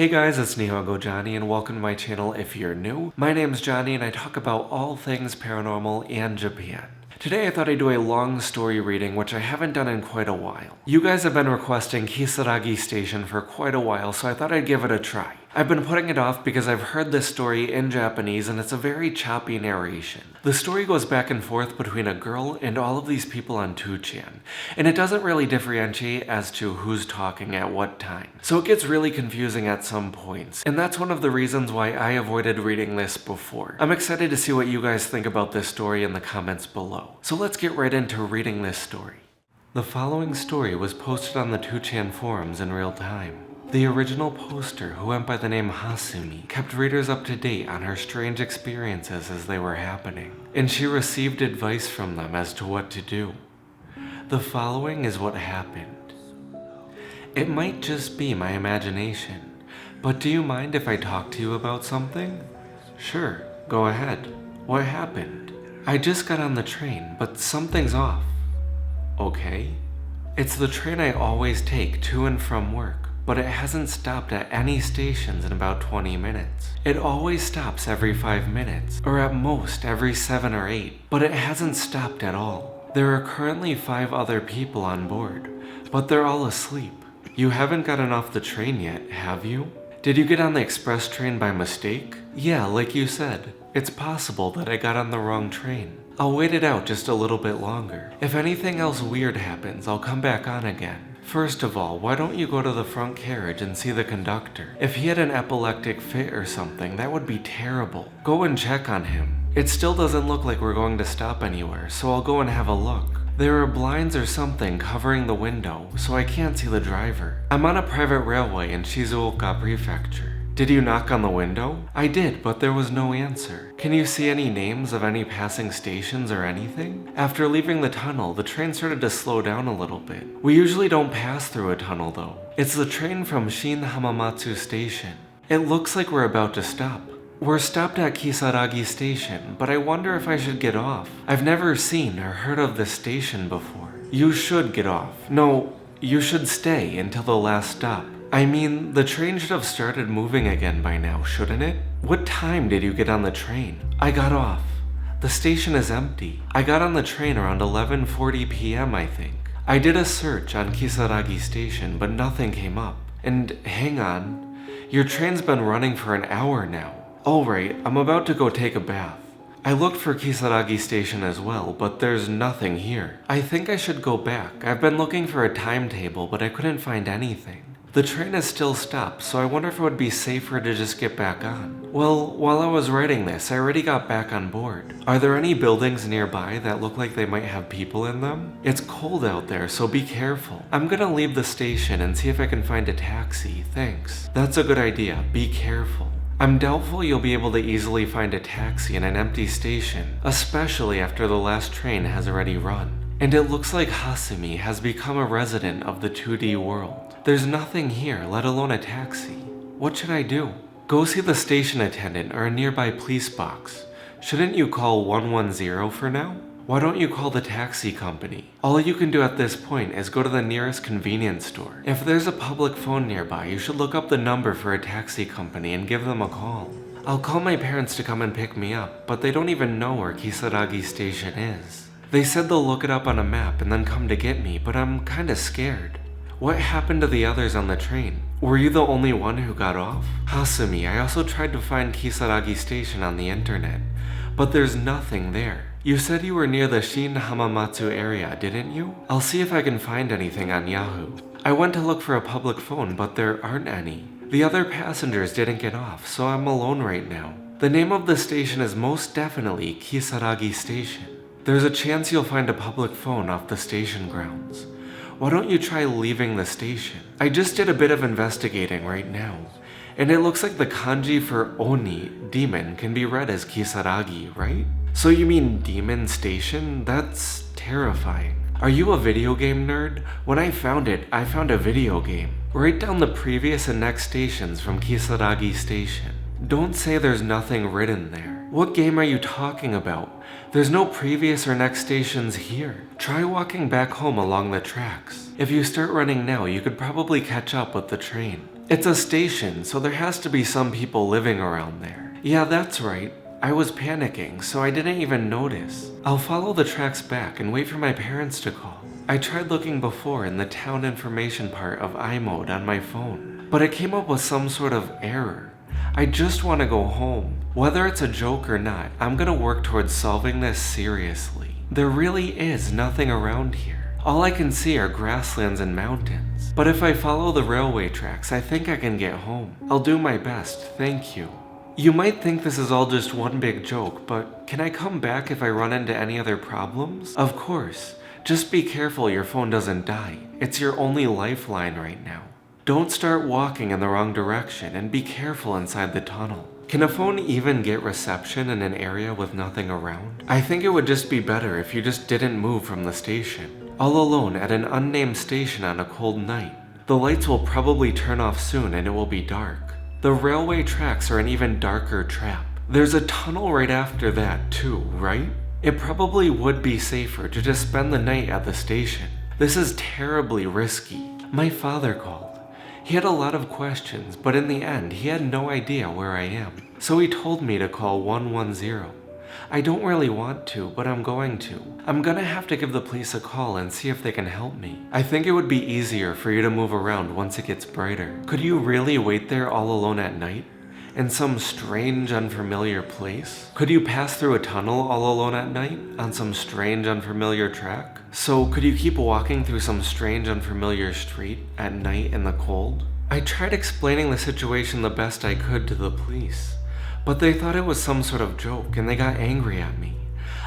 Hey guys, it's Nihogo Johnny and welcome to my channel if you're new. My name's Johnny and I talk about all things paranormal and Japan. Today I thought I'd do a long story reading, which I haven't done in quite a while. You guys have been requesting Kisaragi Station for quite a while, so I thought I'd give it a try. I've been putting it off because I've heard this story in Japanese and it's a very choppy narration. The story goes back and forth between a girl and all of these people on 2chan, and it doesn't really differentiate as to who's talking at what time. So it gets really confusing at some points, and that's one of the reasons why I avoided reading this before. I'm excited to see what you guys think about this story in the comments below. So let's get right into reading this story. The following story was posted on the 2chan forums in real time. The original poster, who went by the name Hasumi, kept readers up to date on her strange experiences as they were happening, and she received advice from them as to what to do. The following is what happened. It might just be my imagination, but do you mind if I talk to you about something? Sure, go ahead. What happened? I just got on the train, but something's off. Okay. It's the train I always take to and from work, but it hasn't stopped at any stations in about 20 minutes. It always stops every 5 minutes, or at most every 7 or 8, but it hasn't stopped at all. There are currently 5 other people on board, but they're all asleep. You haven't gotten off the train yet, have you? Did you get on the express train by mistake? Yeah, like you said. It's possible that I got on the wrong train. I'll wait it out just a little bit longer. If anything else weird happens, I'll come back on again. First of all, why don't you go to the front carriage and see the conductor? If he had an epileptic fit or something, that would be terrible. Go and check on him. It still doesn't look like we're going to stop anywhere, so I'll go and have a look. There are blinds or something covering the window, so I can't see the driver. I'm on a private railway in Shizuoka Prefecture. Did you knock on the window? I did, but there was no answer. Can you see any names of any passing stations or anything? After leaving the tunnel, the train started to slow down a little bit. We usually don't pass through a tunnel though. It's the train from Shin Hamamatsu Station. It looks like we're about to stop. We're stopped at Kisaragi Station, but I wonder if I should get off. I've never seen or heard of this station before. You should get off. No, you should stay until the last stop. I mean, the train should have started moving again by now, shouldn't it? What time did you get on the train? I got off. The station is empty. I got on the train around 11:40 p.m. I think. I did a search on Kisaragi Station, but nothing came up. And hang on, your train's been running for an hour now. Alright, I'm about to go take a bath. I looked for Kisaragi Station as well, but there's nothing here. I think I should go back. I've been looking for a timetable, but I couldn't find anything. The train is still stopped, so I wonder if it would be safer to just get back on. Well, while I was writing this, I already got back on board. Are there any buildings nearby that look like they might have people in them? It's cold out there, so be careful. I'm gonna leave the station and see if I can find a taxi, thanks. That's a good idea, be careful. I'm doubtful you'll be able to easily find a taxi in an empty station, especially after the last train has already run. And it looks like Hasumi has become a resident of the 2D world. There's nothing here, let alone a taxi. What should I do? Go see the station attendant or a nearby police box. Shouldn't you call 110 for now? Why don't you call the taxi company? All you can do at this point is go to the nearest convenience store. If there's a public phone nearby, you should look up the number for a taxi company and give them a call. I'll call my parents to come and pick me up, but they don't even know where Kisaragi Station is. They said they'll look it up on a map and then come to get me, but I'm kinda scared. What happened to the others on the train? Were you the only one who got off? Hasumi, I also tried to find Kisaragi Station on the internet, but there's nothing there. You said you were near the Shin Hamamatsu area, didn't you? I'll see if I can find anything on Yahoo. I went to look for a public phone, but there aren't any. The other passengers didn't get off, so I'm alone right now. The name of the station is most definitely Kisaragi Station. There's a chance you'll find a public phone off the station grounds. Why don't you try leaving the station? I just did a bit of investigating right now, and it looks like the kanji for Oni, demon, can be read as Kisaragi, right? So you mean demon station? That's terrifying. Are you a video game nerd? When I found it, I found a video game. Write down the previous and next stations from Kisaragi Station. Don't say there's nothing written there. What game are you talking about? There's no previous or next stations here. Try walking back home along the tracks. If you start running now, you could probably catch up with the train. It's a station, so there has to be some people living around there. Yeah, that's right. I was panicking, so I didn't even notice. I'll follow the tracks back and wait for my parents to call. I tried looking before in the town information part of iMode on my phone, but it came up with some sort of error. I just want to go home. Whether it's a joke or not, I'm gonna work towards solving this seriously. There really is nothing around here. All I can see are grasslands and mountains. But if I follow the railway tracks, I think I can get home. I'll do my best, thank you. You might think this is all just one big joke, but can I come back if I run into any other problems? Of course. Just be careful your phone doesn't die. It's your only lifeline right now. Don't start walking in the wrong direction and be careful inside the tunnel. Can a phone even get reception in an area with nothing around? I think it would just be better if you just didn't move from the station. All alone at an unnamed station on a cold night. The lights will probably turn off soon and it will be dark. The railway tracks are an even darker trap. There's a tunnel right after that too, right? It probably would be safer to just spend the night at the station. This is terribly risky. My father called. He had a lot of questions, but in the end, he had no idea where I am. So he told me to call 110. I don't really want to, but I'm going to. I'm gonna have to give the police a call and see if they can help me. I think it would be easier for you to move around once it gets brighter. Could you really wait there all alone at night? In some strange, unfamiliar place? Could you pass through a tunnel all alone at night? On some strange, unfamiliar track? So could you keep walking through some strange, unfamiliar street at night in the cold? I tried explaining the situation the best I could to the police, but they thought it was some sort of joke and they got angry at me.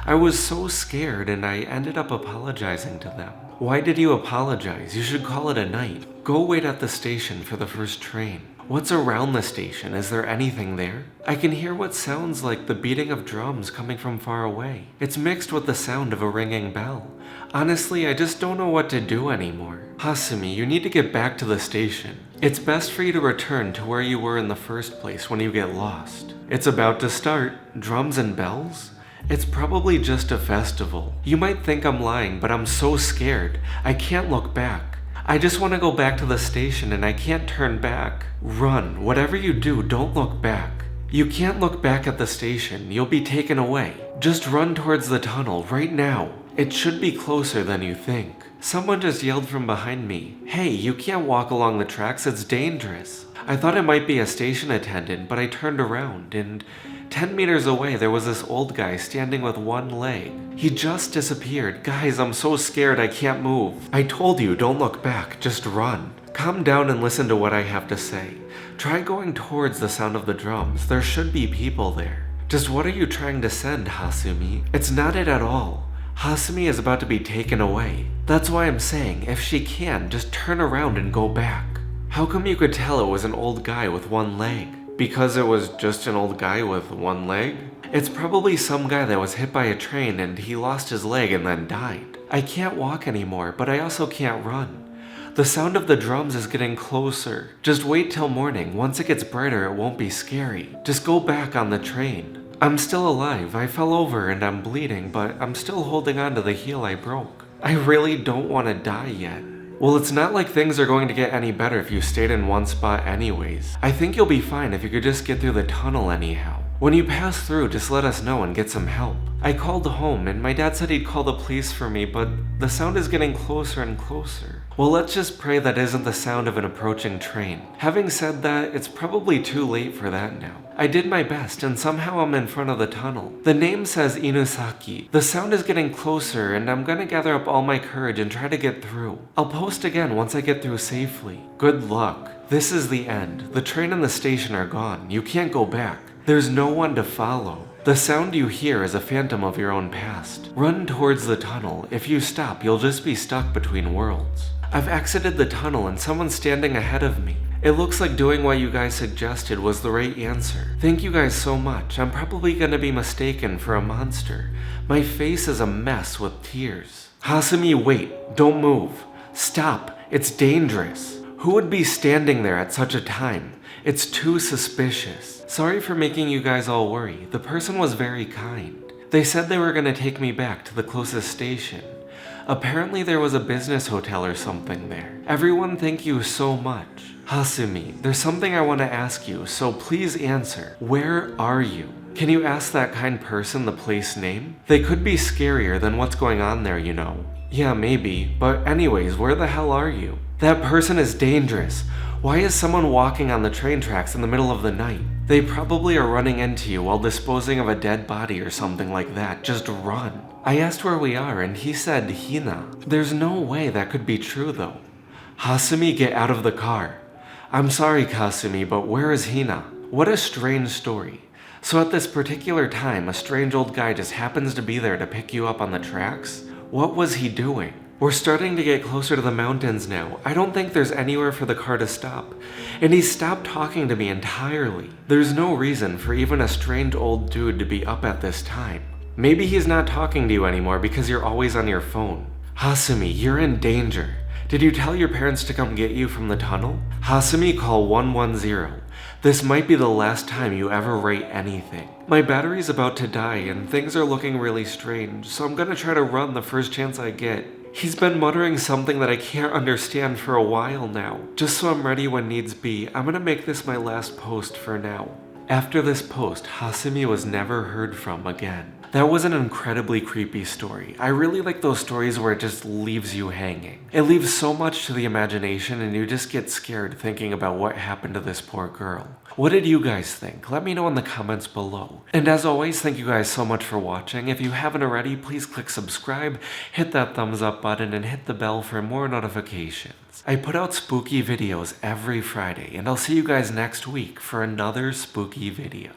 I was so scared and I ended up apologizing to them. Why did you apologize? You should call it a night. Go wait at the station for the first train. What's around the station? Is there anything there? I can hear what sounds like the beating of drums coming from far away. It's mixed with the sound of a ringing bell. Honestly, I just don't know what to do anymore. Hasumi, you need to get back to the station. It's best for you to return to where you were in the first place when you get lost. It's about to start. Drums and bells? It's probably just a festival. You might think I'm lying, but I'm so scared. I can't look back. I just want to go back to the station and I can't turn back. Run. Whatever you do, don't look back. You can't look back at the station. You'll be taken away. Just run towards the tunnel right now. It should be closer than you think. Someone just yelled from behind me, "Hey, you can't walk along the tracks, it's dangerous." I thought it might be a station attendant, but I turned around and 10 meters away there was this old guy standing with one leg. He just disappeared. Guys, I'm so scared I can't move. I told you, don't look back, just run. Calm down and listen to what I have to say. Try going towards the sound of the drums. There should be people there. Just what are you trying to send, Hasumi? It's not it at all. Hasumi is about to be taken away. That's why I'm saying, if she can, just turn around and go back. How come you could tell it was an old guy with one leg? Because it was just an old guy with one leg? It's probably some guy that was hit by a train and he lost his leg and then died. I can't walk anymore, but I also can't run. The sound of the drums is getting closer. Just wait till morning. Once it gets brighter, it won't be scary. Just go back on the train. I'm still alive. I fell over and I'm bleeding, but I'm still holding on to the heel I broke. I really don't want to die yet. Well, it's not like things are going to get any better if you stayed in one spot anyways. I think you'll be fine if you could just get through the tunnel anyhow. When you pass through, just let us know and get some help. I called home and my dad said he'd call the police for me, but the sound is getting closer and closer. Well, let's just pray that isn't the sound of an approaching train. Having said that, it's probably too late for that now. I did my best and somehow I'm in front of the tunnel. The name says Inusaki. The sound is getting closer and I'm gonna gather up all my courage and try to get through. I'll post again once I get through safely. Good luck. This is the end. The train and the station are gone. You can't go back. There's no one to follow. The sound you hear is a phantom of your own past. Run towards the tunnel. If you stop, you'll just be stuck between worlds. I've exited the tunnel and someone's standing ahead of me. It looks like doing what you guys suggested was the right answer. Thank you guys so much. I'm probably gonna be mistaken for a monster. My face is a mess with tears. Hasumi, wait. Don't move. Stop. It's dangerous. Who would be standing there at such a time? It's too suspicious. Sorry for making you guys all worry. The person was very kind. They said they were gonna take me back to the closest station. Apparently there was a business hotel or something there. Everyone, thank you so much. Hasumi, there's something I want to ask you, so please answer. Where are you? Can you ask that kind person the place name? They could be scarier than what's going on there, you know. Yeah, maybe, but anyways, where the hell are you? That person is dangerous. Why is someone walking on the train tracks in the middle of the night? They probably are running into you while disposing of a dead body or something like that. Just run. I asked where we are and he said Hina. There's no way that could be true though. Hasumi, get out of the car. I'm sorry, Kasumi, but where is Hina? What a strange story. So at this particular time, a strange old guy just happens to be there to pick you up on the tracks? What was he doing? We're starting to get closer to the mountains now. I don't think there's anywhere for the car to stop. And he stopped talking to me entirely. There's no reason for even a strange old dude to be up at this time. Maybe he's not talking to you anymore because you're always on your phone. Hasumi, you're in danger. Did you tell your parents to come get you from the tunnel? Hasumi, call 110. This might be the last time you ever write anything. My battery's about to die and things are looking really strange, so I'm gonna try to run the first chance I get. He's been muttering something that I can't understand for a while now. Just so I'm ready when needs be, I'm gonna make this my last post for now. After this post, Hasumi was never heard from again. That was an incredibly creepy story. I really like those stories where it just leaves you hanging. It leaves so much to the imagination and you just get scared thinking about what happened to this poor girl. What did you guys think? Let me know in the comments below. And as always, thank you guys so much for watching. If you haven't already, please click subscribe, hit that thumbs up button, and hit the bell for more notifications. I put out spooky videos every Friday, and I'll see you guys next week for another spooky video.